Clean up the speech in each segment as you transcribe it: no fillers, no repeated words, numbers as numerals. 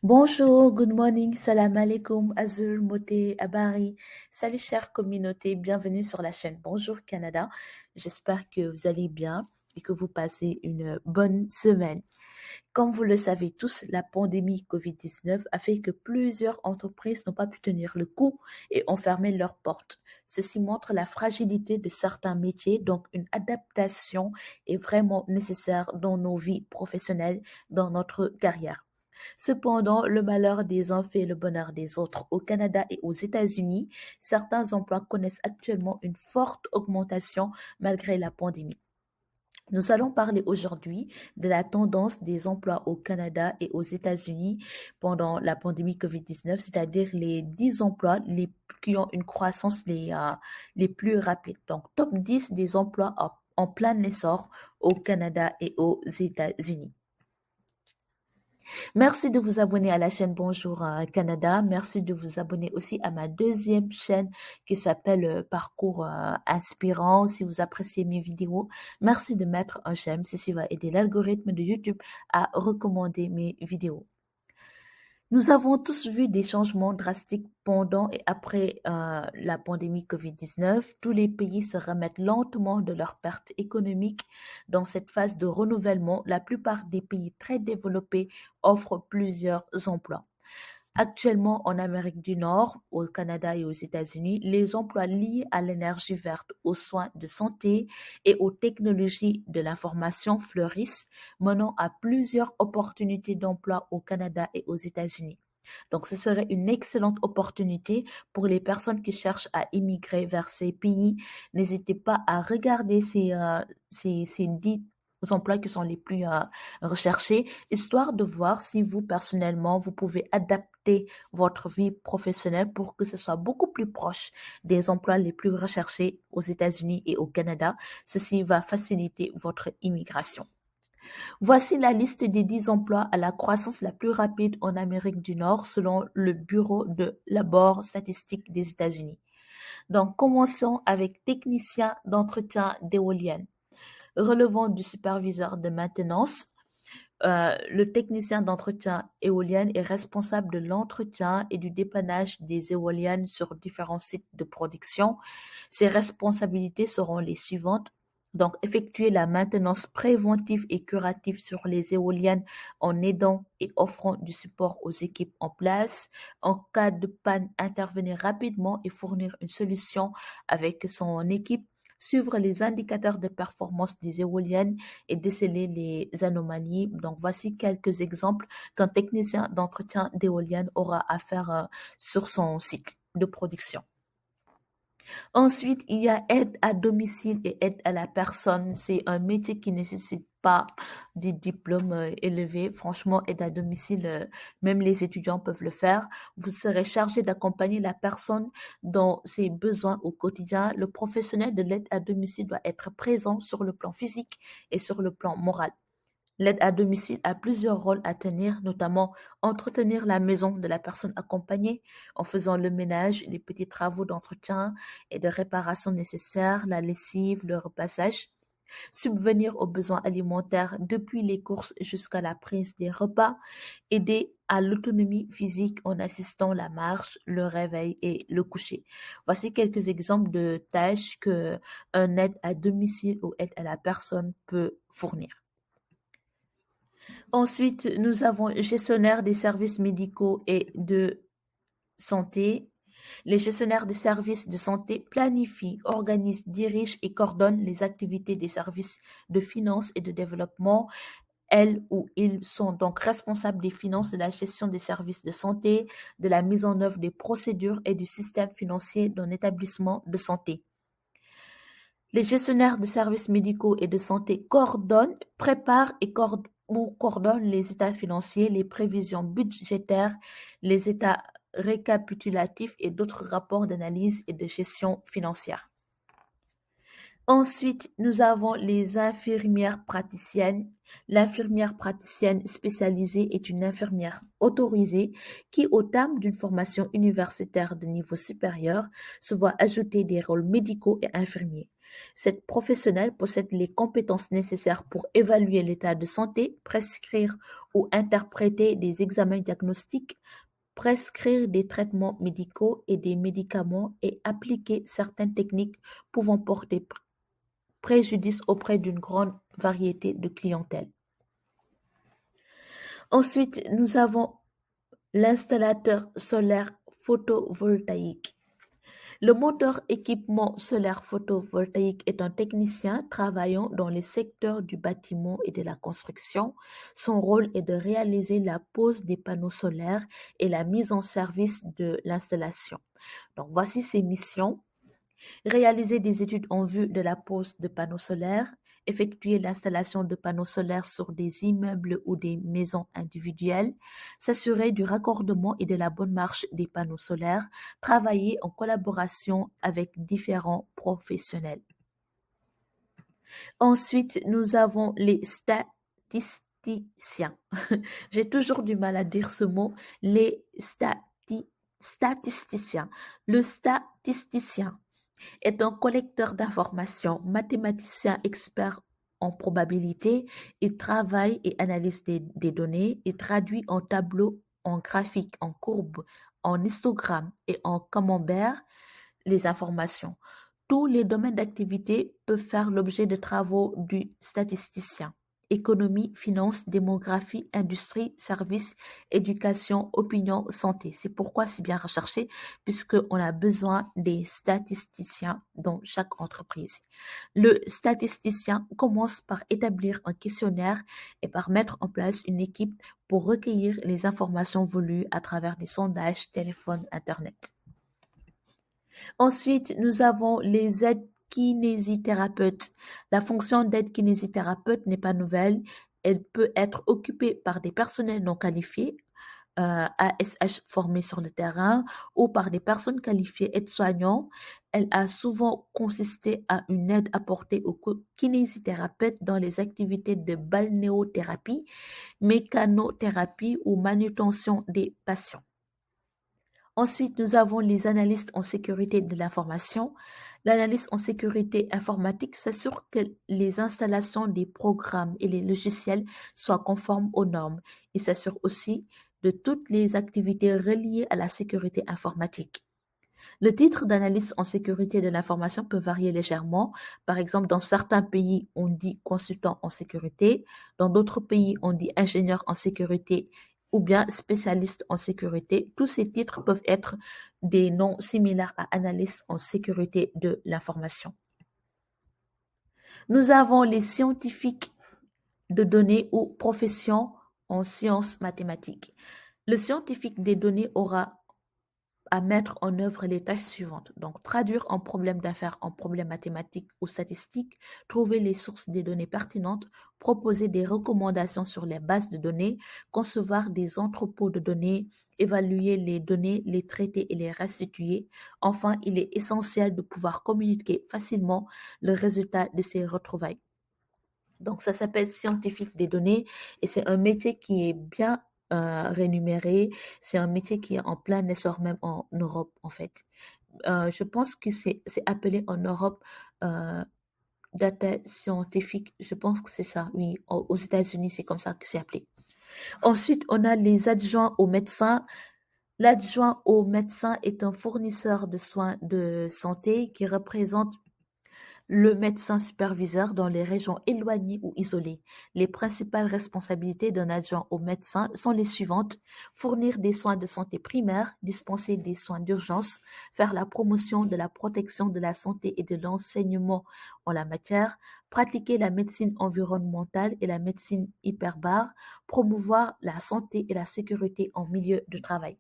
Bonjour, good morning, salam alaikum, Azur, Moté, Abari. Salut chère communauté, bienvenue sur la chaîne Bonjour Canada. J'espère que vous allez bien et que vous passez une bonne semaine. Comme vous le savez tous, la pandémie COVID-19 a fait que plusieurs entreprises n'ont pas pu tenir le coup et ont fermé leurs portes. Ceci montre la fragilité de certains métiers, donc une adaptation est vraiment nécessaire dans nos vies professionnelles, dans notre carrière. Cependant, le malheur des uns fait le bonheur des autres. Au Canada et aux États-Unis, certains emplois connaissent actuellement une forte augmentation malgré la pandémie. Nous allons parler aujourd'hui de la tendance des emplois au Canada et aux États-Unis pendant la pandémie COVID-19, c'est-à-dire les 10 emplois qui ont une croissance les plus rapides. Donc, top 10 des emplois en plein essor au Canada et aux États-Unis. Merci de vous abonner à la chaîne Bonjour Canada. Merci de vous abonner aussi à ma deuxième chaîne qui s'appelle Parcours Inspirant. Si vous appréciez mes vidéos, merci de mettre un j'aime. Ceci va aider l'algorithme de YouTube à recommander mes vidéos. Nous avons tous vu des changements drastiques pendant et après la pandémie COVID-19. Tous les pays se remettent lentement de leurs pertes économiques. Dans cette phase de renouvellement, la plupart des pays très développés offrent plusieurs emplois. Actuellement, en Amérique du Nord, au Canada et aux États-Unis, les emplois liés à l'énergie verte, aux soins de santé et aux technologies de l'information fleurissent, menant à plusieurs opportunités d'emploi au Canada et aux États-Unis. Donc, ce serait une excellente opportunité pour les personnes qui cherchent à immigrer vers ces pays. N'hésitez pas à regarder ces 10 emplois qui sont les plus recherchés, histoire de voir si vous, personnellement, vous pouvez adapter votre vie professionnelle pour que ce soit beaucoup plus proche des emplois les plus recherchés aux États-Unis et au Canada. Ceci va faciliter votre immigration. Voici la liste des 10 emplois à la croissance la plus rapide en Amérique du Nord selon le Bureau de labor statistique des États-Unis. Donc, commençons avec technicien d'entretien d'éoliennes. Relevant du superviseur de maintenance, le technicien d'entretien éolien est responsable de l'entretien et du dépannage des éoliennes sur différents sites de production. Ses responsabilités seront les suivantes. Donc, effectuer la maintenance préventive et curative sur les éoliennes en aidant et offrant du support aux équipes en place. En cas de panne, intervenir rapidement et fournir une solution avec son équipe. Suivre les indicateurs de performance des éoliennes et déceler les anomalies. Donc, voici quelques exemples qu'un technicien d'entretien d'éoliennes aura à faire sur son site de production. Ensuite, il y a aide à domicile et aide à la personne. C'est un métier qui ne nécessite pas des diplômes élevés. Franchement, aide à domicile, même les étudiants peuvent le faire. Vous serez chargé d'accompagner la personne dans ses besoins au quotidien. Le professionnel de l'aide à domicile doit être présent sur le plan physique et sur le plan moral. L'aide à domicile a plusieurs rôles à tenir, notamment entretenir la maison de la personne accompagnée en faisant le ménage, les petits travaux d'entretien et de réparation nécessaires, la lessive, le repassage, subvenir aux besoins alimentaires depuis les courses jusqu'à la prise des repas, aider à l'autonomie physique en assistant la marche, le réveil et le coucher. Voici quelques exemples de tâches que un aide à domicile ou aide à la personne peut fournir. Ensuite, nous avons gestionnaire des services médicaux et de santé. Les gestionnaires des services de santé planifient, organisent, dirigent et coordonnent les activités des services de finances et de développement. Elles ou ils sont donc responsables des finances, de la gestion des services de santé, de la mise en œuvre des procédures et du système financier d'un établissement de santé. Les gestionnaires de services médicaux et de santé coordonnent, préparent et coordonnent les états financiers, les prévisions budgétaires, les états récapitulatifs et d'autres rapports d'analyse et de gestion financière. Ensuite, nous avons les infirmières praticiennes. L'infirmière praticienne spécialisée est une infirmière autorisée qui, au terme d'une formation universitaire de niveau supérieur, se voit ajouter des rôles médicaux et infirmiers. Cette professionnelle possède les compétences nécessaires pour évaluer l'état de santé, prescrire ou interpréter des examens diagnostiques, prescrire des traitements médicaux et des médicaments et appliquer certaines techniques pouvant porter préjudice auprès d'une grande variété de clientèle. Ensuite, nous avons l'installateur solaire photovoltaïque. Le monteur équipement solaire photovoltaïque est un technicien travaillant dans les secteurs du bâtiment et de la construction. Son rôle est de réaliser la pose des panneaux solaires et la mise en service de l'installation. Donc, voici ses missions. Réaliser des études en vue de la pose de panneaux solaires, effectuer l'installation de panneaux solaires sur des immeubles ou des maisons individuelles, s'assurer du raccordement et de la bonne marche des panneaux solaires, travailler en collaboration avec différents professionnels. Ensuite, nous avons les statisticiens. J'ai toujours du mal à dire ce mot, les statisticiens. Le statisticien est un collecteur d'informations, mathématicien expert en probabilité. Il travaille et analyse des données. Il traduit en tableau, en graphique, en courbe, en histogramme et en camembert les informations. Tous les domaines d'activité peuvent faire l'objet de travaux du statisticien. Économie, finance, démographie, industrie, services, éducation, opinion, santé. C'est pourquoi c'est bien recherché, puisqu'on a besoin des statisticiens dans chaque entreprise. Le statisticien commence par établir un questionnaire et par mettre en place une équipe pour recueillir les informations voulues à travers des sondages, téléphone, Internet. Ensuite, nous avons les aides-kinésithérapeutes. La fonction d'aide-kinésithérapeute n'est pas nouvelle. Elle peut être occupée par des personnels non qualifiés, ASH formés sur le terrain, ou par des personnes qualifiées aides-soignants. Elle a souvent consisté à une aide apportée aux kinésithérapeutes dans les activités de balnéothérapie, mécanothérapie ou manutention des patients. Ensuite, nous avons les analystes en sécurité de l'information. L'analyste en sécurité informatique s'assure que les installations des programmes et les logiciels soient conformes aux normes. Il s'assure aussi de toutes les activités reliées à la sécurité informatique. Le titre d'analyste en sécurité de l'information peut varier légèrement. Par exemple, dans certains pays, on dit consultant en sécurité. Dans d'autres pays, on dit ingénieur en sécurité ou bien spécialiste en sécurité. Tous ces titres peuvent être des noms similaires à analyste en sécurité de l'information. Nous avons les scientifiques de données ou professions en sciences mathématiques. Le scientifique des données aura à mettre en œuvre les tâches suivantes. Donc, traduire un problème d'affaires en problème mathématique ou statistique, trouver les sources des données pertinentes, proposer des recommandations sur les bases de données, concevoir des entrepôts de données, évaluer les données, les traiter et les restituer. Enfin, il est essentiel de pouvoir communiquer facilement le résultat de ces retrouvailles. Donc, ça s'appelle scientifique des données et c'est un métier qui est bien rémunéré. C'est un métier qui est en plein essor même en Europe, en fait. Je pense que c'est appelé en Europe data scientifique. Je pense que c'est ça, oui. Aux États-Unis, c'est comme ça que c'est appelé. Ensuite, on a les adjoints aux médecins. L'adjoint au médecin est un fournisseur de soins de santé qui représente le médecin superviseur dans les régions éloignées ou isolées. Les principales responsabilités d'un adjoint au médecin sont les suivantes: fournir des soins de santé primaires, dispenser des soins d'urgence, faire la promotion de la protection de la santé et de l'enseignement en la matière, pratiquer la médecine environnementale et la médecine hyperbare, promouvoir la santé et la sécurité en milieu de travail.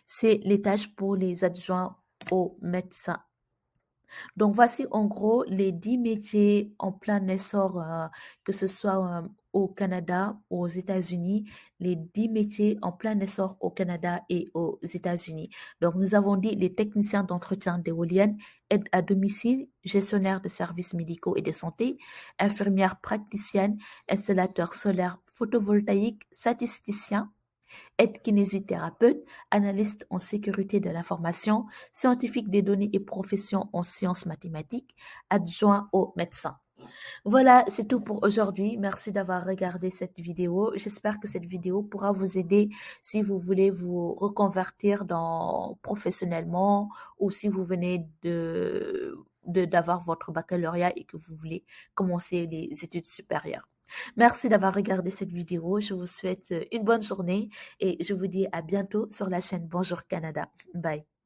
C'est les tâches pour les adjoints aux médecins. Donc, voici en gros les 10 métiers en plein essor, que ce soit au Canada ou aux États-Unis, les 10 métiers en plein essor au Canada et aux États-Unis. Donc, nous avons dit les techniciens d'entretien d'éoliennes, aide à domicile, gestionnaire de services médicaux et de santé, infirmière praticienne, installateur solaire photovoltaïque, statisticien, Aide kinésithérapeute, analyste en sécurité de l'information, scientifique des données et profession en sciences mathématiques, adjoint au médecin. Voilà, c'est tout pour aujourd'hui. Merci d'avoir regardé cette vidéo. J'espère que cette vidéo pourra vous aider si vous voulez vous reconvertir professionnellement ou si vous venez d'avoir votre baccalauréat et que vous voulez commencer les études supérieures. Merci d'avoir regardé cette vidéo. Je vous souhaite une bonne journée et je vous dis à bientôt sur la chaîne Bonjour Canada. Bye.